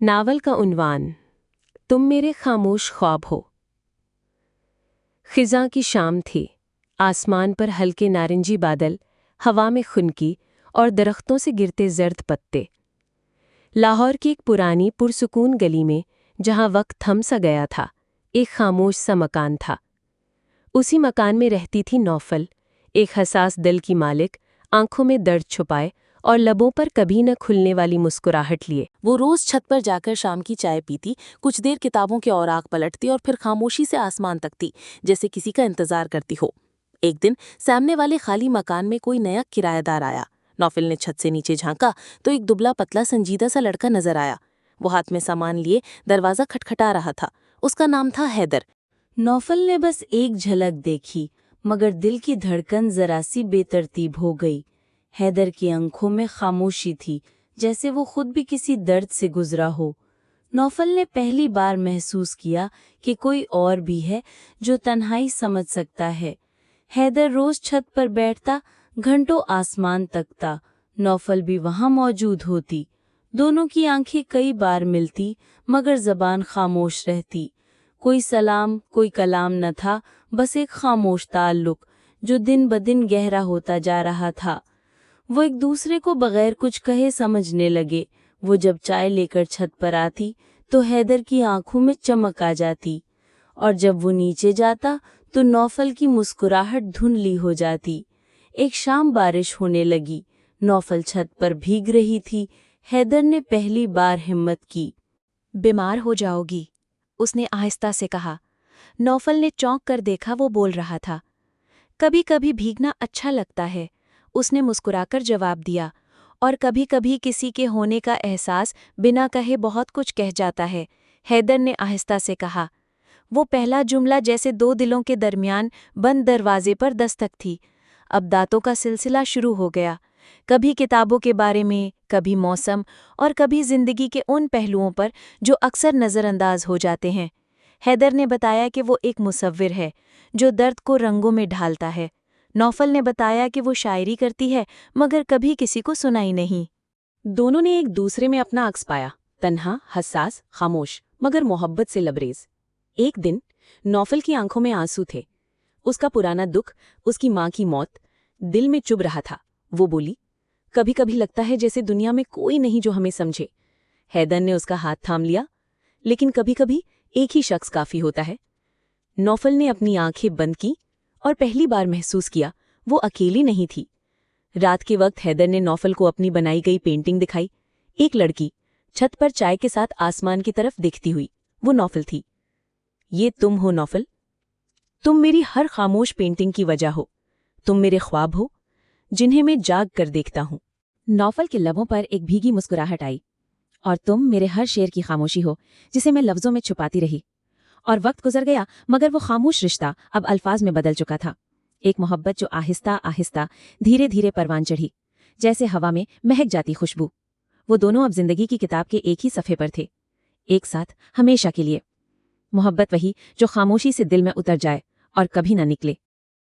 Novel کا عنوان تم میرے خاموش خواب ہو۔ خزاں کی شام تھی، آسمان پر ہلکے نارنجی بادل، ہوا میں خنکی اور درختوں سے گرتے زرد پتے۔ لاہور کی ایک پرانی پرسکون گلی میں جہاں وقت تھم سا گیا تھا، ایک خاموش سا مکان تھا۔ اسی مکان میں رہتی تھی نوفل، ایک حساس دل کی مالک، آنکھوں میں درد چھپائے اور لبوں پر کبھی نہ کھلنے والی مسکراہٹ لیے۔ وہ روز چھت پر جا کر شام کی چائے پیتی، کچھ دیر کتابوں کے اوراق پلٹتی اور پھر خاموشی سے آسمان تکتی، جیسے کسی کا انتظار کرتی ہو۔ ایک دن سامنے والے خالی مکان میں کوئی نیا کرایہ دار آیا۔ نوفل نے چھت سے نیچے جھانکا تو ایک دبلا پتلا سنجیدہ سا لڑکا نظر آیا۔ وہ ہاتھ میں سامان لیے دروازہ کھٹکھٹا رہا تھا۔ اس کا نام تھا حیدر۔ نوفل نے بس ایک جھلک دیکھی، مگر دل کی دھڑکن ذرا سی بے ترتیب ہو گئی۔ حیدر کی آنکھوں میں خاموشی تھی، جیسے وہ خود بھی کسی درد سے گزرا ہو۔ نوفل نے پہلی بار محسوس کیا کہ کوئی اور بھی ہے جو تنہائی سمجھ سکتا ہے۔ حیدر روز چھت پر بیٹھتا، گھنٹوں آسمان تکتا، نوفل بھی وہاں موجود ہوتی۔ دونوں کی آنکھیں کئی بار ملتی، مگر زبان خاموش رہتی۔ کوئی سلام، کوئی کلام نہ تھا، بس ایک خاموش تعلق جو دن بدن گہرا ہوتا جا رہا تھا۔ وہ ایک دوسرے کو بغیر کچھ کہے سمجھنے لگے۔ وہ جب چائے لے کر چھت پر آتی تو حیدر کی آنکھوں میں چمک آ جاتی، اور جب وہ نیچے جاتا تو نوفل کی مسکراہٹ دھندلی ہو جاتی۔ ایک شام بارش ہونے لگی، نوفل چھت پر بھیگ رہی تھی۔ حیدر نے پہلی بار ہمت کی۔ بیمار ہو جاؤ گی، اس نے آہستہ سے کہا۔ نوفل نے چونک کر دیکھا، وہ بول رہا تھا۔ کبھی کبھی بھیگنا اچھا لگتا ہے، اس نے مسکرا کر جواب دیا، اور کبھی کبھی کسی کے ہونے کا احساس بنا کہے بہت کچھ کہہ جاتا ہے۔ حیدر نے آہستہ سے کہا۔ وہ پہلا جملہ جیسے دو دلوں کے درمیان بند دروازے پر دستک تھی۔ اب دانتوں کا سلسلہ شروع ہو گیا، کبھی کتابوں کے بارے میں، کبھی موسم، اور کبھی زندگی کے ان پہلوؤں پر جو اکثر نظر انداز ہو جاتے ہیں۔ حیدر نے بتایا کہ وہ ایک مصور ہے جو درد کو رنگوں میں ڈھالتا ہے۔ نوفل نے بتایا کہ وہ شاعری کرتی ہے، مگر کبھی کسی کو سنائی نہیں۔ دونوں نے ایک دوسرے میں اپنا عکس پایا، تنہا، حساس، خاموش، مگر محبت سے لبریز۔ ایک دن نوفل کی آنکھوں میں آنسو تھے۔ اس کا پرانا دکھ، اس کی ماں کی موت، دل میں چبھ رہا تھا۔ وہ بولی، کبھی کبھی لگتا ہے جیسے دنیا میں کوئی نہیں جو ہمیں سمجھے۔ حیدر نے اس کا ہاتھ تھام لیا، لیکن کبھی کبھی ایک ہی شخص کافی ہوتا ہے۔ نوفل نے اپنی آنکھیں بند کی اور پہلی بار محسوس کیا وہ اکیلی نہیں تھی۔ رات کے وقت حیدر نے نوفل کو اپنی بنائی گئی پینٹنگ دکھائی، ایک لڑکی چھت پر چائے کے ساتھ آسمان کی طرف دیکھتی ہوئی۔ وہ نوفل تھی۔ یہ تم ہو نوفل، تم میری ہر خاموش پینٹنگ کی وجہ ہو، تم میرے خواب ہو جنہیں میں جاگ کر دیکھتا ہوں۔ نوفل کے لبوں پر ایک بھیگی مسکراہٹ آئی۔ اور تم میرے ہر شعر کی خاموشی ہو جسے میں لفظوں میں چھپاتی رہی۔ اور وقت گزر گیا، مگر وہ خاموش رشتہ اب الفاظ میں بدل چکا تھا۔ ایک محبت جو آہستہ آہستہ دھیرے دھیرے پروان چڑھی، جیسے ہوا میں مہک جاتی خوشبو۔ وہ دونوں اب زندگی کی کتاب کے ایک ہی صفحے پر تھے، ایک ساتھ ہمیشہ کے لیے۔ محبت وہی جو خاموشی سے دل میں اتر جائے اور کبھی نہ نکلے۔